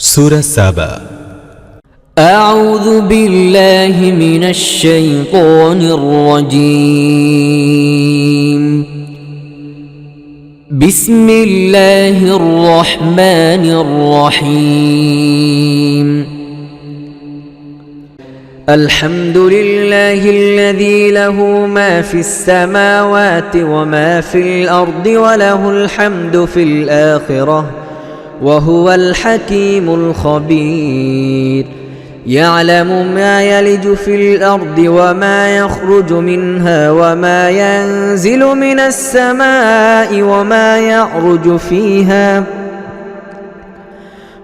সূরা সাবা। আউযু বিল্লাহি মিনাশ শাইতানির রাজীম। বিসমিল্লাহির রহমানির রহিম। আলহামদুলিল্লাহিল্লাযী লাহু মা ফিস সামাওয়াতি ওয়া মা ফিল আরদি ওয়া লাহুল হামদু ফিল আখিরাহ ওয়া হুয়াল হাকীমুল খবীর। يعلم ما يلج في الأرض وما يخرج منها وما ينزل من السماء وما يعرج فيها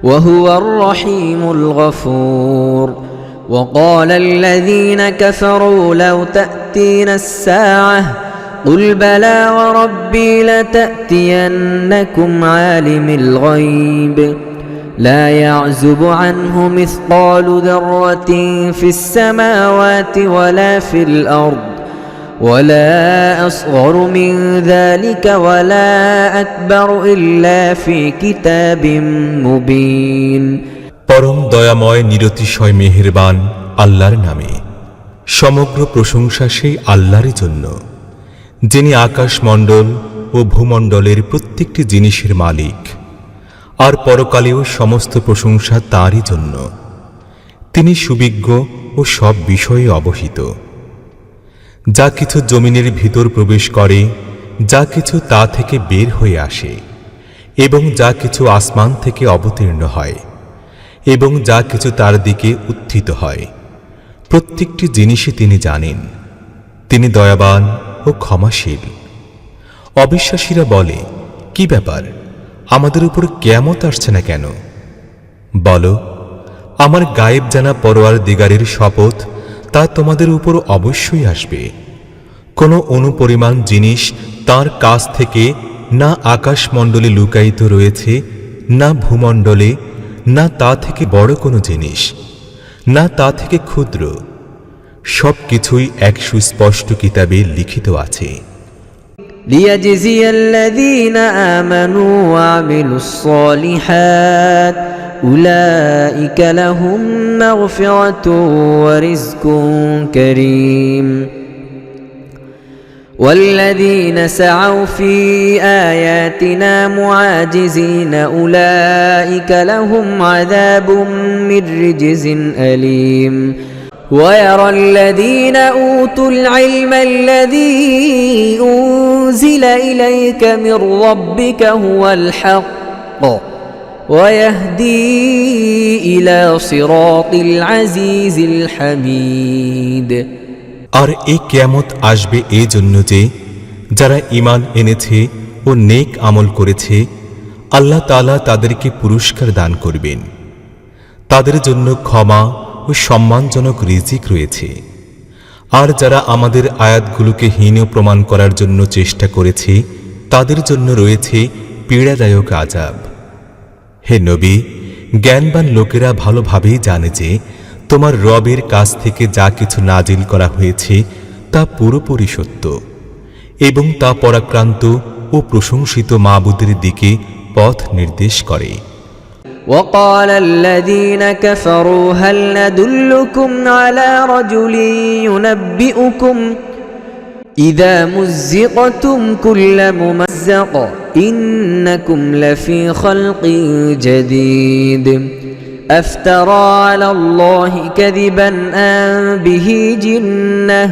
وهو الرحيم الغفور. وقال الذين كفروا لو تأتينا الساعة قل بلى وربي لتأتينكم عالم الغيب لا يعزب عنه مثقال ذرة في السماوات ولا في الأرض ولا أصغر من ذلك ولا أكبر إلا في كتاب مبين. পরম দয়াময় নিরতিশয় মেহেরবান আল্লাহর নামে। সমগ্র প্রশংসা সেই আল্লাহরই জন্য, যিনি আকাশমণ্ডল ও ভূমণ্ডলের প্রত্যেকটি জিনিসের মালিক, আর পরকালেও সমস্ত প্রশংসা তাঁরই জন্য। তিনি সুবিজ্ঞ ও সব বিষয়ে অবহিত। যা কিছু জমিনের ভিতর প্রবেশ করে, যা কিছু তা থেকে বের হয়ে আসে, এবং যা কিছু আসমান থেকে অবতীর্ণ হয়, এবং যা কিছু তার দিকে উত্থিত হয়, প্রত্যেকটি জিনিসই তিনি জানেন। তিনি দয়াবান ও ক্ষমাশীল। অবিশ্বাসীরা বলে, কি ব্যাপার, আমাদের উপর কিয়ামত আসছে না কেন? বলো, আমার গায়েব জানা পরওয়ারদিগারের শপথ, তা তোমাদের উপর অবশ্যই আসবে। কোনো অনুপরিমাণ জিনিস তার কাছ থেকে না আকাশমণ্ডলে লুকায়িত রয়েছে, না ভূমণ্ডলে, না তা থেকে বড় কোনো জিনিস, না তা থেকে ক্ষুদ্র। সব কিছুই এক সুস্পষ্ট কিতাবে লিখিত আছে। ليجزي الذين آمنوا وعملوا الصالحات أولئك لهم مغفرة ورزق كريم. والذين سعوا في آياتنا معاجزين أولئك لهم عذاب من رجز أليم. ويرى الذين أوتوا العلم الذي أنزل إليك من ربك هو الحق ويهدي إلى صراط العزيز الحميد. আর এই কিয়ামত আসবে এই জন্য যে, যারা ঈমান এনেছে ও নেক আমল করেছে, আল্লাহ তাআলা তাদেরকে পুরস্কার দান করবেন। তাদের জন্য ক্ষমা ও সম্মানজনক রিজিক রয়েছে। আর যারা আমাদের আয়াতগুলোকে হীন প্রমাণ করার জন্য চেষ্টা করেছে, তাদের জন্য রয়েছে পীড়াদায়ক আযাব। হে নবী, জ্ঞানবান লোকেরা ভালোভাবেই জানে যে তোমার রবের কাছ থেকে যা কিছু নাজিল করা হয়েছে তা পুরোপুরি সত্য, এবং তা পরাক্রান্ত ও প্রশংসিত মাবুদের দিকে পথ নির্দেশ করে। وقال الذين كفروا هل ندلكم على رجل ينبئكم إذا مزقتم كل ممزق إنكم لفي خلق جديد أفترى على الله كذبا أم به جنة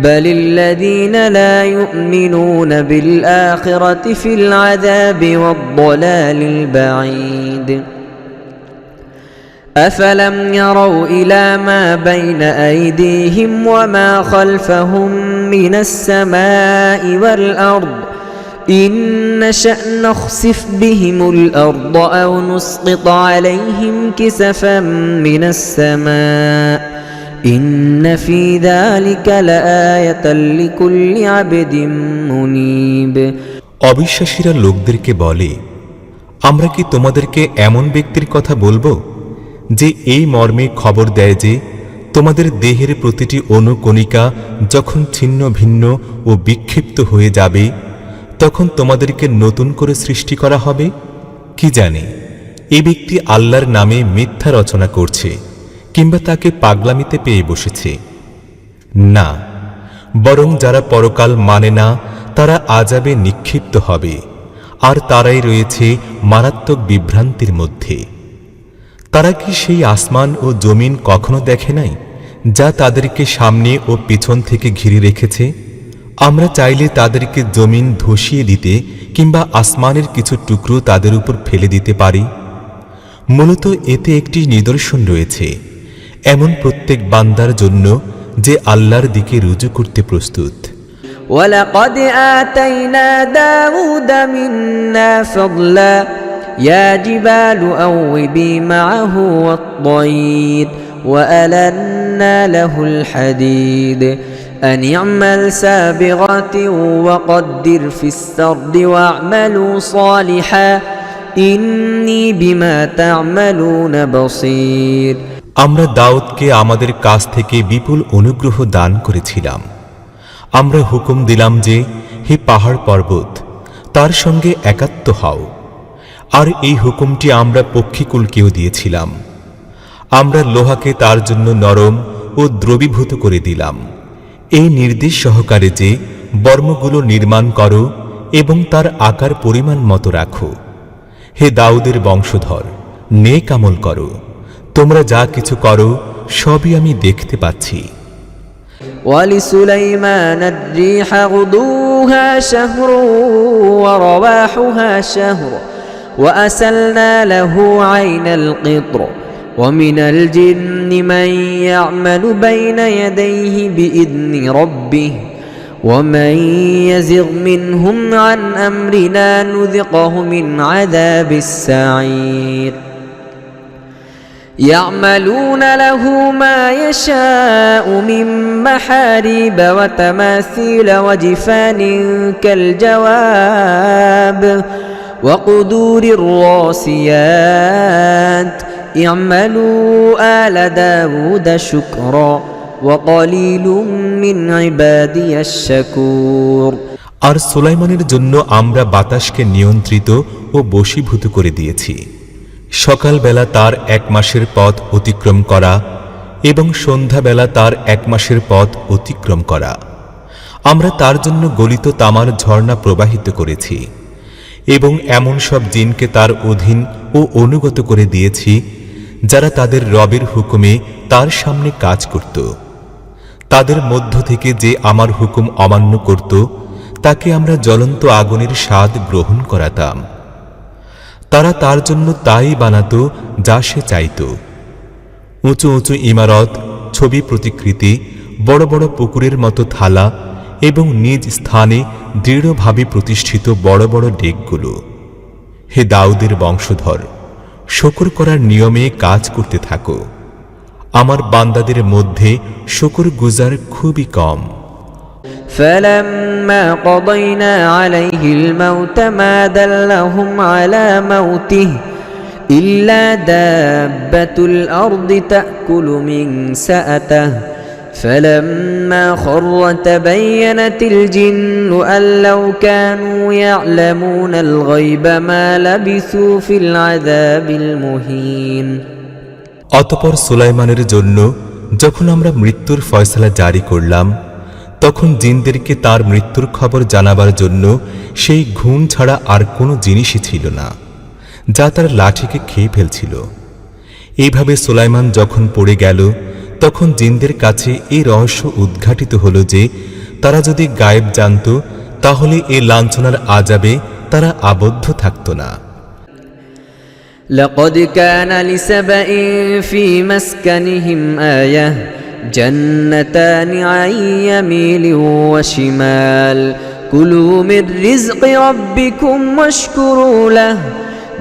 بل الذين لا يؤمنون بالآخرة في العذاب والضلال البعيد. أفلم يروا إلى ما بين أيديهم وما خلفهم من السماء والأرض إن نشأ نخسف بهم الأرض أو نسقط عليهم كسفا من السماء إن في ذلك لآية لكل عبد منيب. অবিশ্বাসীরা লোকদেরকে বলে, আমরা কি তোমাদেরকে এমন ব্যক্তির কথা বলবো যে এই মর্মে খবর দেয় যে তোমাদের দেহের প্রতিটি অণুকণিকা যখন ছিন্ন ভিন্ন ও বিক্ষিপ্ত হয়ে যাবে, তখন তোমাদেরকে নতুন করে সৃষ্টি করা হবে? কি জানি, এই ব্যক্তি আল্লাহর নামে মিথ্যা রচনা করছে কিংবা তাকে পাগলামিতে পেয়ে বসেছে। না, বরং যারা পরকাল মানে না তারা আযাবে নিক্ষিপ্ত হবে, আর তারাই রয়েছে মারাত্মক বিভ্রান্তির মধ্যে। তারা কি সেই আসমান ও জমিন কখনো দেখে নাই, যা তাদেরকে সামনে ও পিছন থেকে ঘিরে রেখেছে? আমরা চাইলে তাদেরকে জমিন ধসিয়ে দিতে কিংবা আসমানের কিছু টুকরো তাদের উপর ফেলে দিতে পারি। মূলত এতে একটি নিদর্শন রয়েছে এমন প্রত্যেক বান্দার জন্য যে আল্লাহর দিকে রুজু করতে প্রস্তুত। وَلَقَدْ آتَيْنَا دَاوُودَ مِنَّا فَضْلًا يَا جِبَالُ أَوِّبِي مَعَهُ وَالطَّيْرَ وَأَلَنَّا لَهُ الْحَدِيدَ أَنِ اعْمَلْ سَابِغَاتٍ وَقَدِّرْ فِي السَّرْدِ وَاعْمَلُوا صَالِحًا إِنِّي بِمَا تَعْمَلُونَ بَصِيرٌ। আমরা দাউদকে আমাদের কাছ থেকে বিপুল অনুগ্রহ দান করেছিলাম। আমরা হুকুম দিলাম যে, হে পাহাড় পর্বত, তার সঙ্গে একাত্ম হও। আর এই হুকুমটি আমরা পক্ষীকুলকেও দিয়েছিলাম। আমরা লোহাকে তার জন্য নরম ও দ্রবীভূত করে দিলাম, এই নির্দেশ সহকারে যে বর্মগুলো নির্মাণ করো এবং তার আকার পরিমাণ মতো রাখো। হে দাউদের বংশধর, নেক আমল করো, তোমরা যা কিছু করো সবই আমি দেখতে পাচ্ছি। وَلِسُلَيْمَانَ الرِّيحَ غُدُوُّهَا شَهْرٌ وَرَوَاحُهَا شَهْرٌ وَأَسَلْنَا لَهُ عَيْنَ الْقِطْرِ وَمِنَ الْجِنِّ مَن يَعْمَلُ بَيْنَ يَدَيْهِ بِإِذْنِ رَبِّهِ وَمَن يَزِغْ مِنْهُمْ عَنْ أَمْرِنَا نُذِقْهُ مِنْ عَذَابِ السَّعِيرِ يَعْمَلُونَ لَهُ مَا يَشَاءُ مِن مَّحَارِيبَ وَتَمَاثِيلَ وَجِفَانٍ كَالْجَوَابِ وَقُدُورٍ الرَّاسِيَاتِ اعْمَلُوا آلَ دَاوُودَ شُكْرًا وَقَلِيلٌ مِّنْ عِبَادِيَ الشَّكُورُ। আর সুলাইমানের জন্য আমরা বাতাসকে নিয়ন্ত্রিত ও বশীভূত করে দিয়েছি। সকালবেলা তার 1 মাসের পথ অতিক্রম করা এবং সন্ধ্যাবেলা তার 1 মাসের পথ অতিক্রম করা। আমরা তার জন্য গলিত তামার ঝর্ণা প্রবাহিত করেছি এবং এমন সব জিনকে তার অধীন ও অনুগত করে দিয়েছি যারা তাদের রবের হুকুমে তার সামনে কাজ করত। তাদের মধ্য থেকে যে আমার হুকুম অমান্য করত তাকে আমরা জ্বলন্ত আগুনের স্বাদ গ্রহণ করাতাম। তারা তার জন্য তাই বানাতো যা সে চাইত। উঁচু উঁচু ইমারত, ছবি প্রতিকৃতি, বড় বড় পুকুরের মতো থালা এবং নিজ স্থানে দৃঢ়ভাবে প্রতিষ্ঠিত বড় বড় ডেকগুলো। হে দাউদের বংশধর, শুকর করার নিয়মে কাজ করতে থাকো। আমার বান্দাদের মধ্যে শুকরগুজার খুবই কম। فَلَمَّا قَضَيْنَا عَلَيْهِ الْمَوْتَ مَا دَلَّهُمْ عَلَى مَوْتِهِ إِلَّا دَابَّةُ الْأَرْضِ تَأْكُلُ مِنْ سَأَتَهُ فَلَمَّا خَرَّ تَبَيَّنَتِ الْجِنُّ أَن لَّوْ كَانُوا يَعْلَمُونَ الْغَيْبَ مَا لَبِثُوا فِي الْعَذَابِ الْمُهِينِ। অতঃপর সুলাইমানের জন্য যখন আমরা মৃত্যুর ফয়সালা জারি করলাম, তখন জিনদেরকে তার মৃত্যুর খবর জানাবার জন্য সেই ঘুম ছাড়া আর কোনো জিনিসই ছিল না যা তার লাঠিকে খেয়ে ফেলছিল। এইভাবে সুলাইমান যখন পড়ে গেল, তখন জিনদের কাছে এই রহস্য উদ্ঘাটিত হল যে তারা যদি গায়েব জানত তাহলে এই লাঞ্ছনার আযাবে তারা আবদ্ধ থাকত না। لقد كان لسبإ في مسكنهم آية جنتان عن يمين وشمال كلوا من رزق ربكم واشكروا له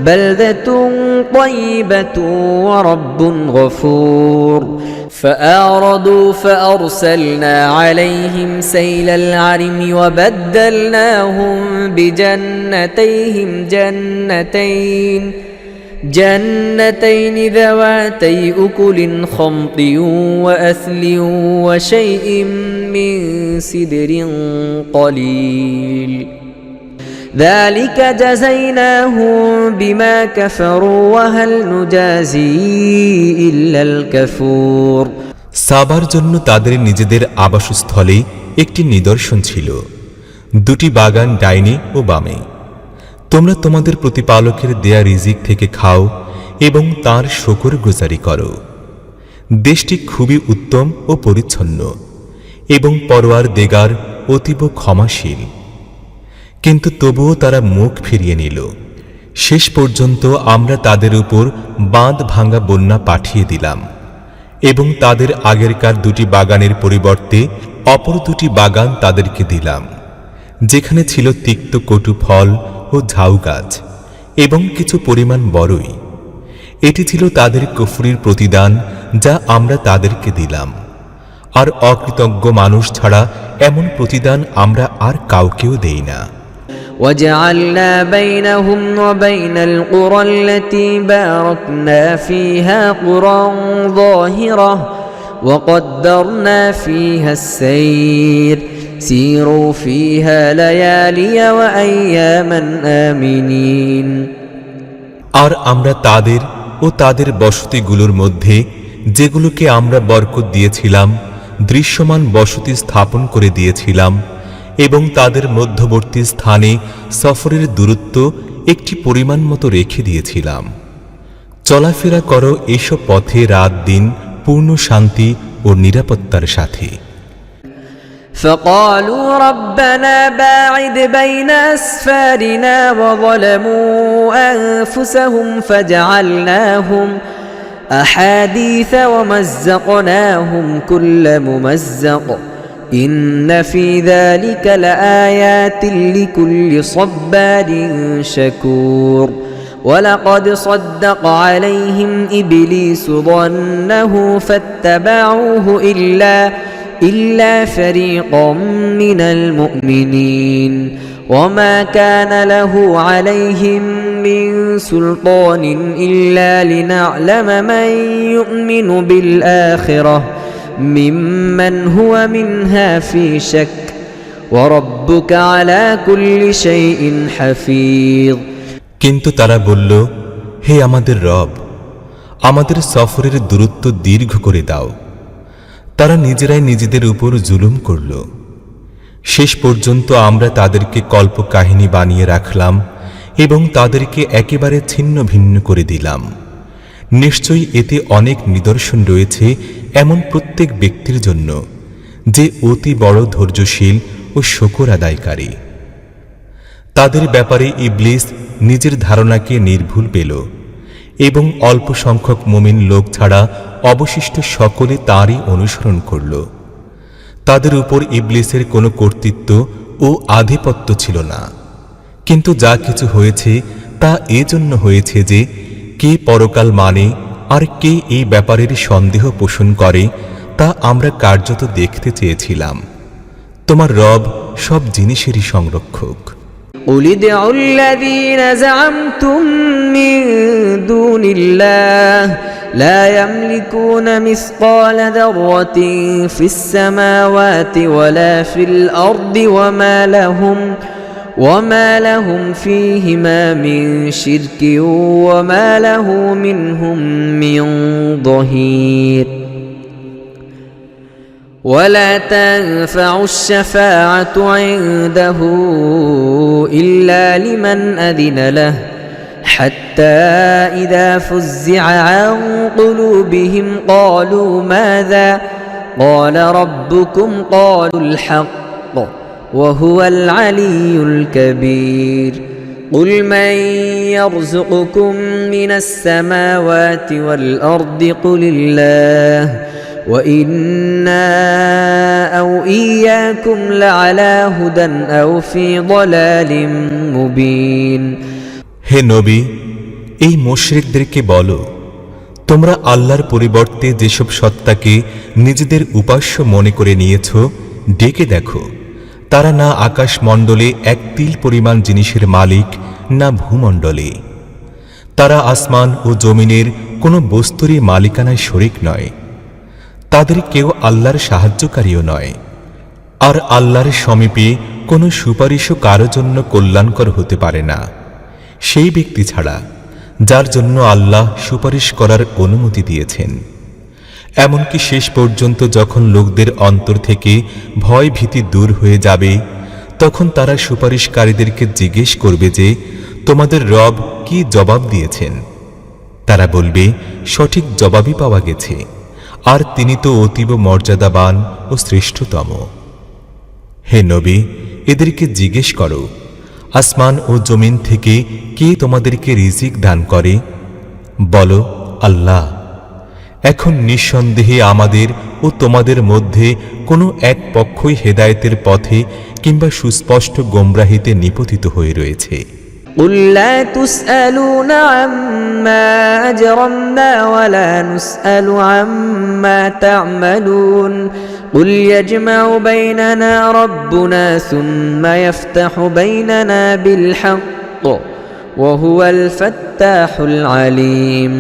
بلدة طيبة ورب غفور فأعرضوا فأرسلنا عليهم سيل العرم وبدلناهم بجنتيهم جنتين ذواتي أكل خمط وأثل وشيء من سدر قليل ذلك جزيناهم بما كفروا وهل نجازي إلا الكفور সাবার জন্য তাদের নিজেদের আবাসস্থলে একটি নিদর্শন ছিল, দুটি বাগান ডাইনে ও বামে। তোমরা তোমাদের প্রতিপালকের দেয়া রিজিক থেকে খাও এবং তার শুকরগুজারি করো। দেশটি খুবই উত্তম ও পরিচ্ছন্ন এবং পরওয়ারদিগার অতীব ক্ষমাশীল। কিন্তু তবুও তারা মুখ ফিরিয়ে নিল। শেষ পর্যন্ত আমরা তাদের উপর বাঁধ ভাঙা বন্যা পাঠিয়ে দিলাম এবং তাদের আগেরকার দুটি বাগানের পরিবর্তে অপর দুটি বাগান তাদেরকে দিলাম, যেখানে ছিল তিক্ত কটু ফল ও ঝাউ গাছ এবং কিছু পরিমাণ বড়ই। এটি ছিল তাদের কুফরির প্রতিদান যা আমরা তাদেরকে দিলাম। আর অকৃতজ্ঞ মানুষ ছাড়া এমন প্রতিদান আমরা আর কাউকেও দেই না। وجعلنا بينهم وبين القرى التي باركنا فيها قرى ظاهرة وقدرنا فيها السير سيروا فيها ليالي وأياما آمنين আর আমরা তাদের ও তাদের বসতিগুলোর মধ্যে যেগুলোকে আমরা বরকত দিয়েছিলাম দৃশ্যমান বসতি স্থাপন করে দিয়েছিলাম এবং তাদের মধ্যবর্তী স্থানে সফরের দূরত্ব একটি পরিমাণ মতো রেখে দিয়েছিলাম। চলাফেরা করো এসব পথে রাত দিন পূর্ণ শান্তি ও নিরাপত্তার সাথে। فقالوا ربنا باعد بين أسفارنا وظلموا أنفسهم فجعلناهم أحاديث ومزقناهم كل ممزق إن في ذلك لآيات لكل صبار شكور ولقد صدق عليهم إبليس ظنه فاتبعوه إلا فريقا من المؤمنين وما كان له عليهم من سلطان إلا لنعلم من يؤمن بالآخرة ممن هو منها في شك وربك على كل شيء حفيظ কিন্তু তারা বলল, হে আমাদের রব, আমাদের সফরের দূরত্ব দীর্ঘ করে দাও। তারা নিজেরাই নিজেদের উপর জুলুম করল। শেষ পর্যন্ত আমরা তাদেরকে কল্পকাহিনী বানিয়ে রাখলাম এবং তাদেরকে একেবারে ছিন্ন ভিন্ন করে দিলাম। নিশ্চয়ই এতে অনেক নিদর্শন রয়েছে এমন প্রত্যেক ব্যক্তির জন্য যে অতি বড় ধৈর্যশীল ও শুকর আদায়কারী। তাদের ব্যাপারে ইবলিস নিজের ধারণাকে নির্ভুল পেল এবং অল্প সংখ্যক মুমিন লোক ছাড়া অবশিষ্ট সকলে তারই অনুসরণ করল। তাদের উপর ইবলিসের কোনো কর্তৃত্ব ও আধিপত্য ছিল না। কিন্তু যা কিছু হয়েছে তা এজন্য হয়েছে যে কে পরকাল মানে আর কে এই ব্যাপারের সন্দেহ পোষণ করে তা আমরা কার্যত দেখতে চেয়েছিলাম। তোমার রব সব জিনিসেরই সংরক্ষক। قل ادعوا الذين زعمتم من دون الله لا يملكون مثقال ذرة في السماوات ولا في الأرض وما لهم فيهما من شرك وما له منهم من ظهير ولا تنفع الشفاعة عنده إلا لمن أذن له حتى إذا فزع عن قلوبهم قالوا ماذا قال ربكم قالوا الحق وهو العلي الكبير قل من يرزقكم من السماوات والأرض قل الله وإنا أو إياكم لعلى هدى أو في ضلال مبين হে নবী, এই মুশরিকদেরকে বলো, তোমরা আল্লাহর পরিবর্তে যেসব সত্তাকে নিজেদের উপাস্য মনে করে নিয়েছ ডেকে দেখো, তারা না আকাশমণ্ডলে এক তিল পরিমাণ জিনিসের মালিক না ভূমণ্ডলে। তারা আসমান ও জমিনের কোনো বস্তুরই মালিকানায় শরিক নয়। তাদের কেউ আল্লাহর সাহায্যকারীও নয়। আর আল্লাহর সমীপে কোনো সুপারিশও কারো জন্য কল্যাণকর হতে পারে না সেই ব্যক্তি ছাড়া যার জন্য আল্লাহ সুপারিশ করার অনুমতি দিয়েছেন। এমনকি শেষ পর্যন্ত যখন লোকদের অন্তর থেকে ভয় ভীতি দূর হয়ে যাবে, তখন তারা সুপারিশকারীদেরকে জিজ্ঞেস করবে যে তোমাদের রব কি জবাব দিয়েছেন। তারা বলবে সঠিক জবাবই পাওয়া গেছে, আর তিনি তো অতীব মর্যাদাবান ও শ্রেষ্ঠতম। হে নবী, এদেরকে জিজ্ঞেস করো, আসমান ও জমিন থেকে কে তোমাদেরকে রিজিক দান করে? বলো, আল্লাহ। এখন নিঃসন্দেহে আমাদের ও তোমাদের মধ্যে কোনো এক পক্ষই হেদায়েতের পথে কিংবা সুস্পষ্ট গোমরাহিতে নিপতিত হয়ে রয়েছে। قل لا تسألون عما أجرمنا ولا نسأل عما تعملون قل يجمع بيننا ربنا ثم يفتح بيننا بالحق وهو الفتاح العليم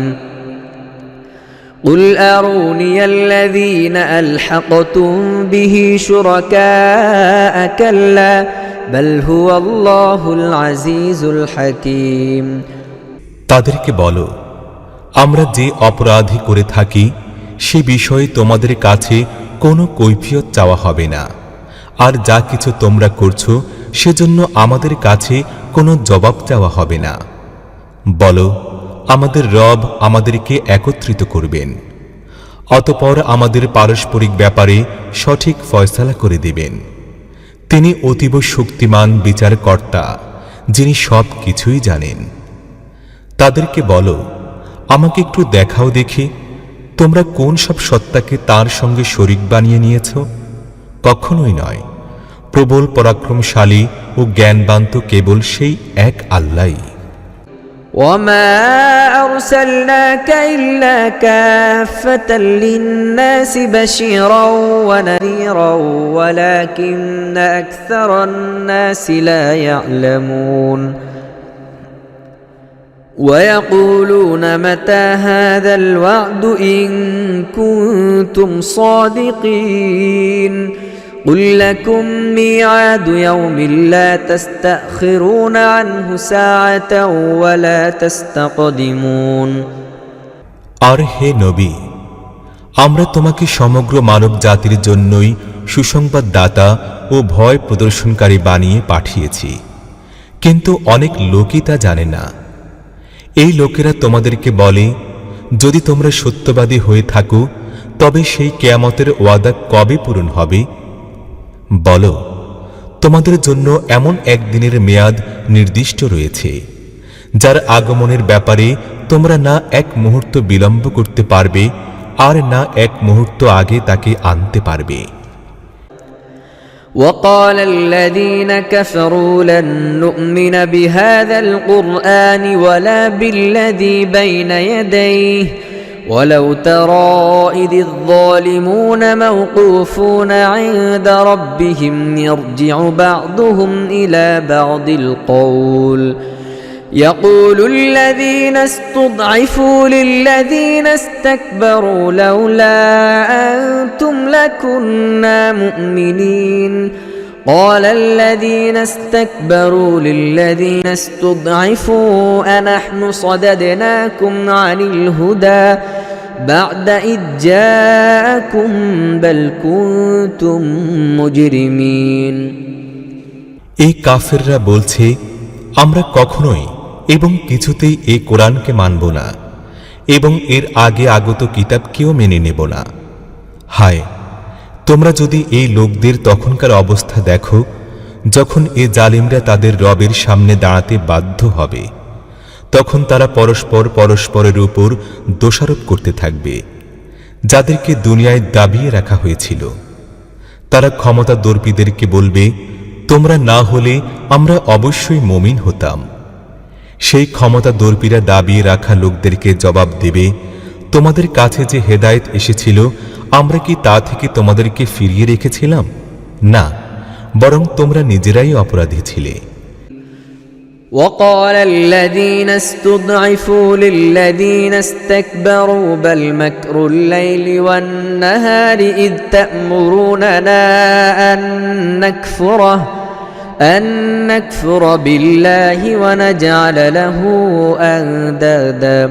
قل أروني الذين ألحقتم به شركاء كلا بل هو الله العزيز الحكيم তাদেরকে বলো, আমরা যে অপরাধী করে থাকি সে বিষয়ে তোমাদের কাছে কোনো কৈফিয়ত চাওয়া হবে না, আর যা কিছু তোমরা করছো সেজন্য আমাদের কাছে কোনো জবাব চাওয়া হবে না। বলো, আমাদের রব আমাদেরকে একত্রিত করবেন, অতঃপর আমাদের পারস্পরিক ব্যাপারে সঠিক ফয়সালা করে দেবেন। তিনি অতীব শক্তিমান বিচারকর্তা, যিনি সব কিছুই জানেন। তাদেরকে বলো, আমাকে একটু দেখাও দেখি তোমরা কোন সব সত্তাকে তার সঙ্গে শরীক বানিয়ে নিয়েছ। কখনোই নয়, প্রবল পরাক্রমশালী ও জ্ঞানবান তো কেবল সেই এক আল্লাহই। وما أرسلناك إلا كافة للناس بشيرا ونذيرا ولكن أكثر الناس لا يعلمون ويقولون متى هذا الوعد إن كنتم صادقين قل لكم ميعاد يوم لا تستأخرون عنه ساعة ولا تستقدمون আর হে নবী, আমরা তোমাকে সমগ্র মানব জাতির জন্যই সুসংবাদদাতা ও ভয় প্রদর্শনকারী বানিয়ে পাঠিয়েছি, কিন্তু অনেক লোকই তা জানে না। এই লোকেরা তোমাদেরকে বলে, যদি তোমরা সত্যবাদী হয়ে থাকো তবে সেই কিয়ামতের ওয়াদা কবে পূরণ হবে? বলো, তোমাদের জন্য এমন একদিনের মেয়াদ নির্দিষ্ট রয়েছে যার আগমনের ব্যাপারে তোমরা না এক মুহূর্ত বিলম্ব করতে পারবে আর না এক মুহূর্ত আগে তাকে আনতে পারবে। وقال الذين كفروا لن نؤمن بهذا القرآن ولا بالذي بين يديه ولو ترى إذ الظالمون موقوفون عند ربهم يرجع بعضهم إلى بعض القول يقول الذين استضعفوا للذين استكبروا لولا أنتم لكنا مؤمنين قال الذين استكبروا للذين استضعفوا أنحن صددناكم عن الهدى بعد إذ جاءكم بل كنتم مجرمين এই কাফেররা বলছে, আমরা কখনোই এবং কিছুতেই এই কোরআনকে মানব না এবং এর আগে আগত কিতাবকেও মেনে নেব না। হায়, তোমরা যদি এই লোকদের তখনকার অবস্থা দেখো যখন এ জালিমরা তাদের রবের সামনে দাঁড়াতে বাধ্য হবে, তখন তারা পরস্পর পরস্পরের উপর দোষারোপ করতে থাকবে যাদেরকে দুনিয়ায় দাবিয়ে রাখা হয়েছিল। তারা ক্ষমতা দর্পীদেরকে বলবে, তোমরা না হলে আমরা অবশ্যই মুমিন হতাম। সেই ক্ষমতা দর্পীরা দাবিয়ে রাখা লোকদেরকে জবাব দেবে, তোমাদের কাছে যে হেদায়েত এসেছিল আমরা কি তা থেকে তোমাদেরকে ফিরিয়ে রেখেছিলাম? না, বরং তোমরা নিজেরাই অপরাধী ছিলে। وقال الذين استضعفوا للذين استكبروا بل مكر الليل والنهار إذ تأمروننا أن أن نكفر بالله ونجعل له أندادا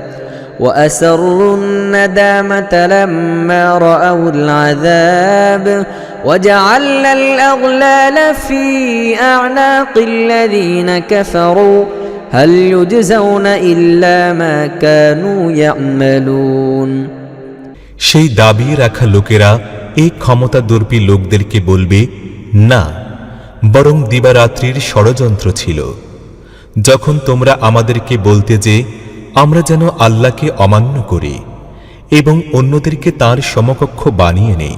وأسروا الندامة لما رأوا العذاب وجعلنا الأغلال في أعناق الذين كفروا هل يجزون إلا ما كانوا يعملون সেই দাবি রাখা লোকেরা এই ক্ষমতাদর্পী লোকদেরকে বলবে, না, বরং দিবারাত্রির ষড়যন্ত্র ছিল, যখন তোমরা আমাদেরকে বলতে যে আমরা যেন আল্লাহকে অমান্য করি এবং অন্যদেরকে তার সমকক্ষ বানিয়ে নেই।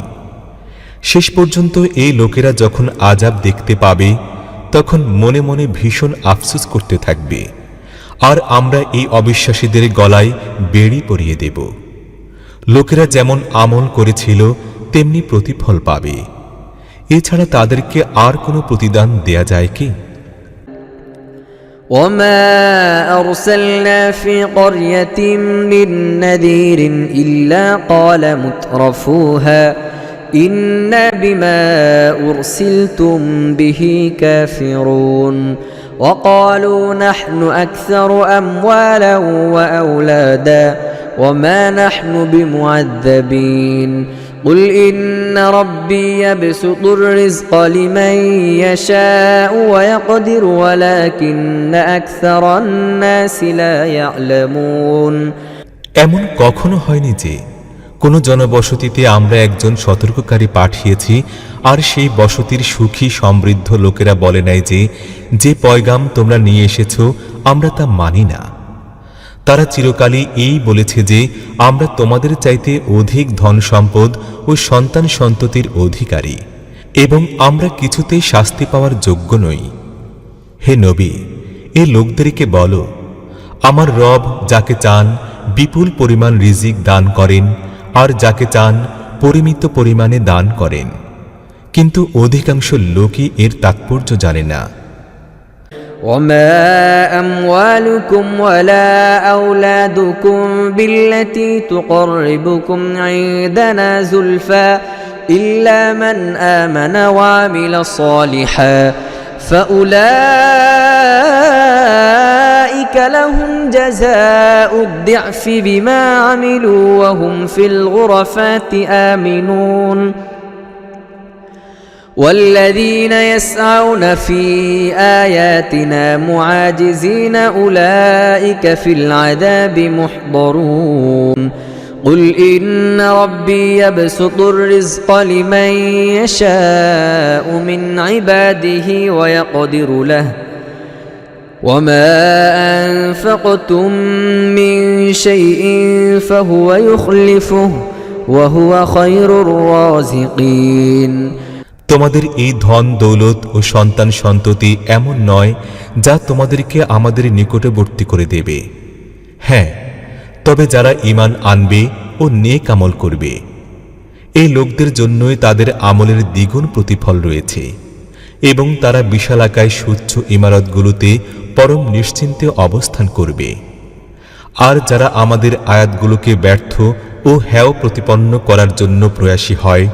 শেষ পর্যন্ত এই লোকেরা যখন আযাব দেখতে পাবে তখন মনে মনে ভীষণ আফসোস করতে থাকবে, আর আমরা এই অবিশ্বাসীদের গলায় বেড়ি পরিয়ে দেব। লোকেরা যেমন আমল করেছিল তেমনি প্রতিফল পাবে, এছাড়া তাদেরকে আর কোনো প্রতিদান দেয়া যায় কি? وما أرسلنا في قرية من نذير إلا قال مترفوها إنا بما أرسلتم به كافرون وقالوا نحن أكثر أموالا وأولادا وما نحن بمعذبين قل إن ربي يبسط الرزق لمن يشاء ويقدر ولكن أكثر الناس لا يعلمون এমন কখনো হয়নি যে কোনো জনবসতিতে আমরা একজন সতর্ককারী পাঠিয়েছি আর সেই বসতির সুখী সমৃদ্ধ লোকেরা বলে নাই যে যে পয়গাম তোমরা নিয়ে এসেছো আমরা তা মানি না। তারা চিরকালই এই বলেছে যে আমরা তোমাদের চাইতে অধিক ধন সম্পদ ও সন্তান সন্ততির অধিকারী এবং আমরা কিছুতেই শাস্তি পাওয়ার যোগ্য নই। হে নবী, এ লোকদেরকে বলো, আমার রব যাকে চান বিপুল পরিমাণ রিজিক দান করেন আর যাকে চান পরিমিত পরিমাণে দান করেন, কিন্তু অধিকাংশ লোকই এর তাৎপর্য জানে না। وما أموالكم ولا أولادكم بالتي تقربكم عندنا زلفى إلا من آمن وعمل صالحا فأولئك لهم جزاء الضعف بما عملوا وهم في الغرفات آمنون والذين يسعون في آياتنا معاجزين أولئك في العذاب محضرون قل إن ربي يبسط الرزق لمن يشاء من عباده ويقدر له وما أنفقتم من شيء فهو يخلفه وهو خير الرازقين তোমাদের এই ধন দৌলত ও সন্তান সন্ততি এমন নয় যা তোমাদেরকে আমাদের নিকটবর্তী করে দেবে। হ্যাঁ, তবে যারা ঈমান আনবে ও নেক আমল করবে, এই লোকদের জন্যই তাদের আমলের দ্বিগুণ প্রতিফল রয়েছে এবং তারা বিশালাকায় সুচ্ছ ইমারতগুলোতে পরম নিশ্চিন্তে অবস্থান করবে। আর যারা আমাদের আয়াতগুলোকে ব্যর্থ ও হেয় প্রতিপন্ন করার জন্য প্রয়াসী হয়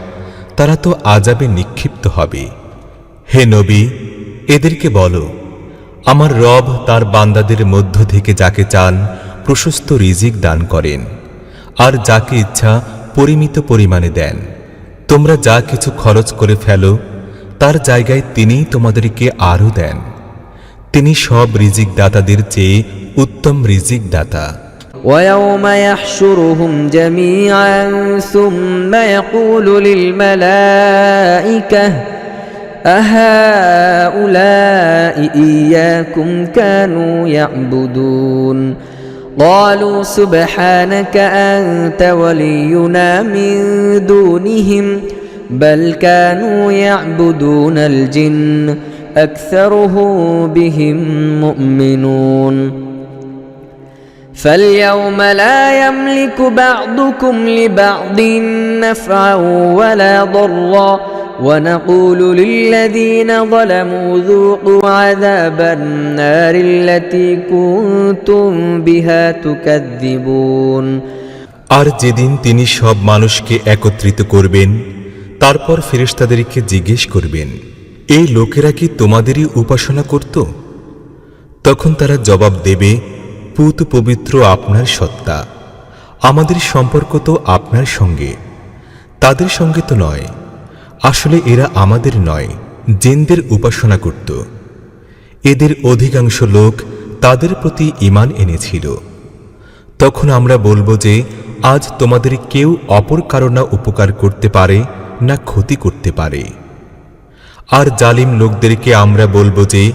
তারা তো আযাবে নিক্ষিপ্ত হবে। হে নবী, এদেরকে বলো, আমার রব তার বান্দাদের মধ্য থেকে যাকে চান প্রশস্ত রিজিক দান করেন আর যাকে ইচ্ছা পরিমিত পরিমাণে দেন। তোমরা যা কিছু খরচ করে ফেলো তার জায়গায় তিনিই তোমাদেরকে আরও দেন। তিনি সব রিজিক দাতাদের চেয়ে উত্তম রিজিক দাতা। ويوم يحشرهم جميعا ثم يقول للملائكة أهؤلاء إياكم كانوا يعبدون قالوا سبحانك أنت ولينا من دونهم بل كانوا يعبدون الجن أكثرهم بهم مؤمنون فاليوم لا يملك بعضكم لبعض نفعا ولا ضرا ونقول للذين ظلموا ذوقوا عذاب النار التي كنتم بها تكذبون আর যেদিন তিনি সব মানুষকে একত্রিত করবেন তারপর ফেরেশতাদেরকে জিজ্ঞেস করবেন, এই লোকেরা কি তোমাদেরই উপাসনা করত? তখন তারা জবাব দেবে, পুত পবিত্র আপনার সত্তা, আমাদের সম্পর্ক তো আপনার সঙ্গে, তাদের সঙ্গে তো নয়। আসলে এরা আমাদের নয়, জিনদের উপাসনা করত। এদের অধিকাংশ লোক তাদের প্রতি ঈমান এনেছিল। তখন আমরা বলবো যে আজ তোমাদের কেউ অপর কারো না উপকার করতে পারে না ক্ষতি করতে পারে। আর জালিম লোকদেরকে আমরা বলবো যে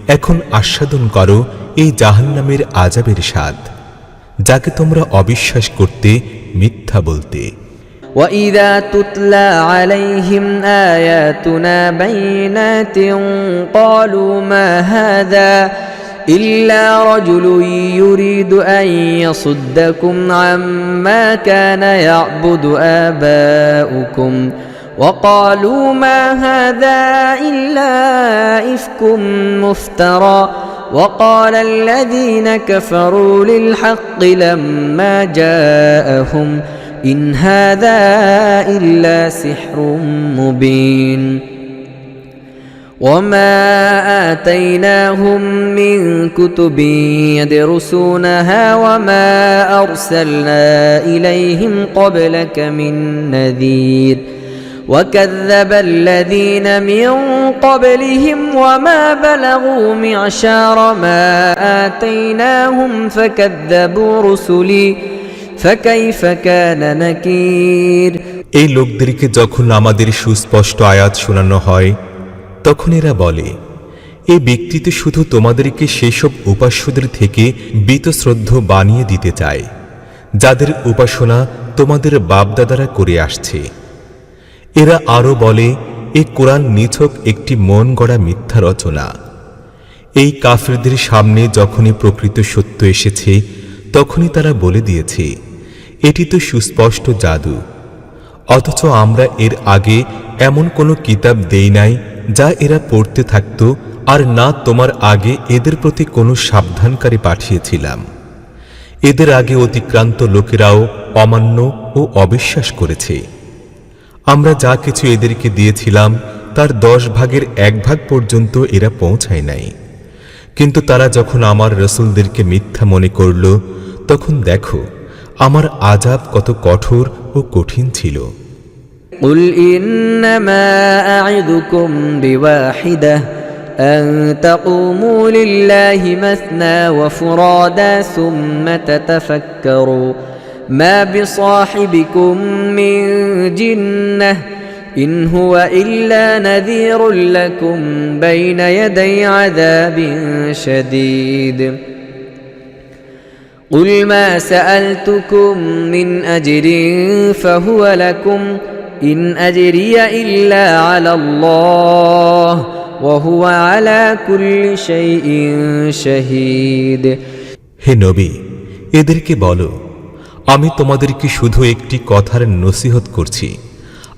এখন আস্বাদন করো এই জাহান্নামের আযাবের স্বাদ, যাকে তোমরা অবিশ্বাস করতে, মিথ্যা বলতে। وَإِذَا تُتْلَى عَلَيْهِمْ آيَاتُنَا بَيِّنَاتٍ قَالُوا مَا هَذَا إِلَّا رَجُلٌ يُرِيدُ أَن يَصُدَّكُمْ عَمَّا كَانَ يَعْبُدُ آبَاؤُكُمْ وَقَالُوا مَا هَذَا إِلَّا إِفْكٌ مُفْتَرًى وَقَالَ الَّذِينَ كَفَرُوا لِلْحَقِّ لَمَّا جَاءَهُمْ إِنْ هَذَا إِلَّا سِحْرٌ مُبِينٌ وَمَا آتَيْنَاهُمْ مِنْ كُتُبٍ يَدْرُسُونَهَا وَمَا أَرْسَلْنَا إِلَيْهِمْ قَبْلَكَ مِنْ نَذِيرٍ وَكَذَّبَ الَّذِينَ مِنْ قَبْلِهِمْ وَمَا بَلَغُوا مِعْشَارَ مَا آتَيْنَاهُمْ فَكَذَّبُوا رُسُلِي فَكَيْفَ كَانَ نَكِيرِ এই লোকদেরকে যখন আমাদের সুস্পষ্ট আয়াত শোনানো হয়, তখন এরা বলে, এই ব্যক্তি তো শুধু তোমাদেরকে সেসব উপাস্যদের থেকে বীতশ্রদ্ধ বানিয়ে দিতে চায়, যাদের উপাসনা তোমাদের বাপদাদারা করে আসছে। এরা আরো বলে, এই কোরআন নিছক একটি মন গড়া মিথ্যা রচনা। এই কাফিরদের সামনে যখনই প্রকৃত সত্য এসেছে, তখনই তারা বলে দিয়েছে, এটি তো সুস্পষ্ট জাদু। অথচ আমরা এর আগে এমন কোনো কিতাব দেই নাই যা এরা পড়তে থাকত, আর না তোমার আগে এদের প্রতি কোনো সাবধানকারী পাঠিয়েছিলাম। এদের আগে অতিক্রান্ত লোকেরাও অমান্য ও অবিশ্বাস করেছে। আমরা যা কিছু এদেরকে দিয়েছিলাম তার 10 ভাগের 1 ভাগ পর্যন্ত এরা পৌঁছায় নাই। কিন্তু তারা যখন আমার রাসূলদেরকে মিথ্যা মনে করল, তখন দেখো আমার আযাব কত কঠোর ও কঠিন ছিল। قُلْ إِنَّمَا أَعِظُكُمْ بِوَاحِدَةٍ أَن تَقُومُوا لِلَّهِ مَثْنَى وَفُرَادَى ثُمَّ تَتَفَكَّرُوا مَا بِصَاحِبِكُم مِّن جِنَّةٍ إِنْ هُوَ إِلَّا نَذِيرٌ لَكُمْ بَيْنَ يَدَيْ عَذَابٍ شَدِيدٍ قُلْ مَا سَأَلْتُكُم مِّنْ أَجْرٍ فَهُوَ لَكُمْ إِنْ أَجْرِيَ إِلَّا عَلَى اللَّهِ وَهُوَ عَلَى كُلِّ شَيْءٍ شَهِيدٌ হে নবী, এদেরকে বলো, আমি তোমাদেরকে শুধু একটি কথার নসিহত করছি।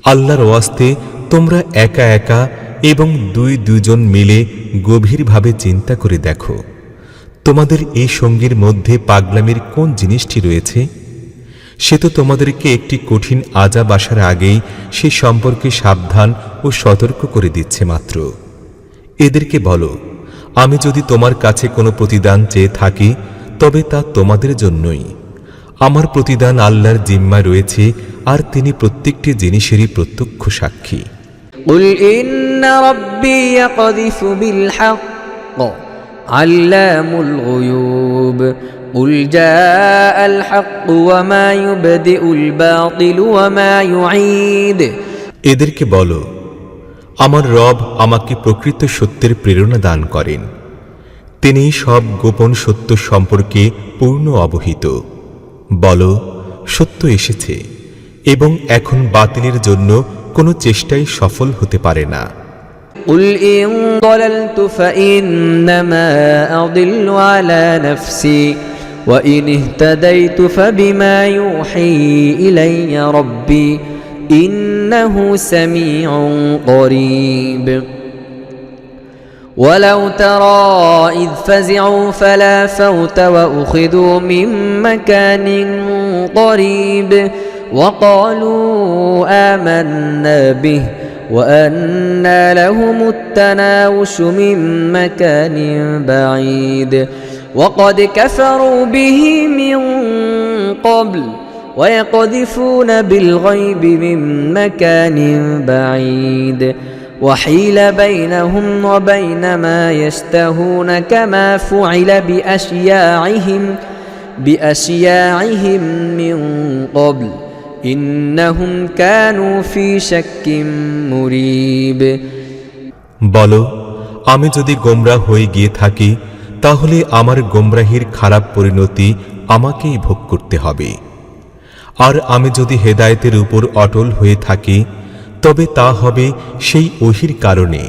আল্লাহর ওয়াস্তে তোমরা একা একা এবং দুজন মিলে গভীরভাবে চিন্তা করে দেখো, তোমাদের এই সঙ্গীর মধ্যে পাগলামির কোন জিনিসটি রয়েছে? সে তো তোমাদেরকে একটি কঠিন আযাব আসার আগেই সে সম্পর্কে সাবধান ও সতর্ক করে দিচ্ছে মাত্র। এদেরকে বলো, আমি যদি তোমার কাছে কোনো প্রতিদান চেয়ে থাকি, তবে তা তোমাদের জন্যই। আমার প্রতিদান আল্লাহর জিম্মায় রয়েছে, আর তিনি প্রত্যেকটি জিনিসেরই প্রত্যক্ষ সাক্ষী। قُلْ إِنَّ رَبِّي يَقْذِفُ بِالْحَقِّ عَلَّامُ الْغُيُوبِ قُلْ جَاءَ الْحَقُّ وَمَا يُبْدِئُ الْبَاطِلُ وَمَا يُعِيدُ এদেরকে বলো, আমার রব আমাকে প্রকৃত সত্যের প্রেরণা দান করেন। তিনি সব গোপন সত্য সম্পর্কে পূর্ণ অবহিত। বলো, সত্য এসেছে এবং এখন বাতিলের জন্য কোনো চেষ্টাই সফল হতে পারে না। قُلْ إِن ضَلَلْتُ فَإِنَّمَا أَضِلُّ عَلَى نَفْسِي وَإِنِ اهْتَدَيْتُ فَبِمَا يُوحِي إِلَيَّ رَبِّي إِنَّهُ سَمِيعٌ قَرِيبٌ وَلَوْ تَرَى إِذْ فَزِعُوا فَلَا فَوْتَ وَأُخِذُوا مِن مَّكَانٍ قَرِيبٍ وَقَالُوا آمَنَّا بِهِ وأنى لهم التناوش من مكان بعيد وقد كفروا به من قبل ويقذفون بالغيب من مكان بعيد وحيل بينهم وبين ما يشتهون كما فعل بأشياعهم من قبل إنهم كانوا في شك مريب বলো, আমি যদি গোমরাহ হয়ে গিয়ে থাকি তাহলে আমার গোমরাহির খারাপ পরিণতি আমাকেই ভোগ করতে হবে। আর আমি যদি হেদায়েতের উপর অটল হয়ে থাকি তবে তা হবে সেই ওহীর কারণে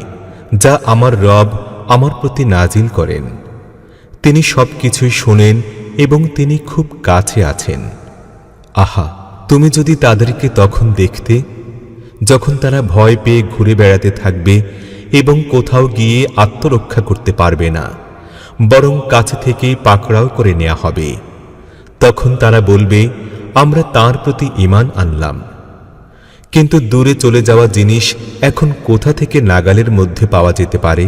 যা আমার রব আমার প্রতি নাজিল করেন। তিনি সবকিছুই শোনেন এবং তিনি খুব কাছে আছেন। আহা, তুমি যদি তাদেরকে তখন দেখতে যখন তারা ভয় পেয়ে ঘুরে বেড়াতে থাকবে এবং কোথাও গিয়ে আত্মরক্ষা করতে পারবে না, বরং কাছে থেকেই পাকড়াও করে নেওয়া হবে। তখন তারা বলবে, আমরা তাঁর প্রতি ঈমান আনলাম। কিন্তু দূরে চলে যাওয়া জিনিস এখন কোথা থেকে নাগালের মধ্যে পাওয়া যেতে পারে?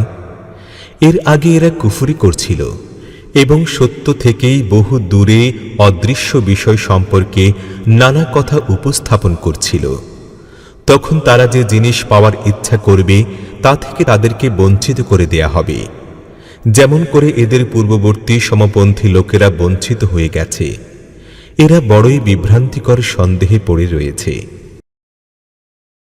এর আগে এরা কুফরি করছিল এবং সত্য থেকেই বহু দূরে অদৃশ্য বিষয় সম্পর্কে নানা কথা উপস্থাপন করছিল। তখন তারা যে জিনিস পাওয়ার ইচ্ছা করবে তা থেকে তাদেরকে বঞ্চিত করে দেয়া হবে, যেমন করে এদের পূর্ববর্তী সমপন্থী লোকেরা বঞ্চিত হয়ে গেছে। এরা বড়ই বিভ্রান্তিকর সন্দেহে পড়ে রয়েছে।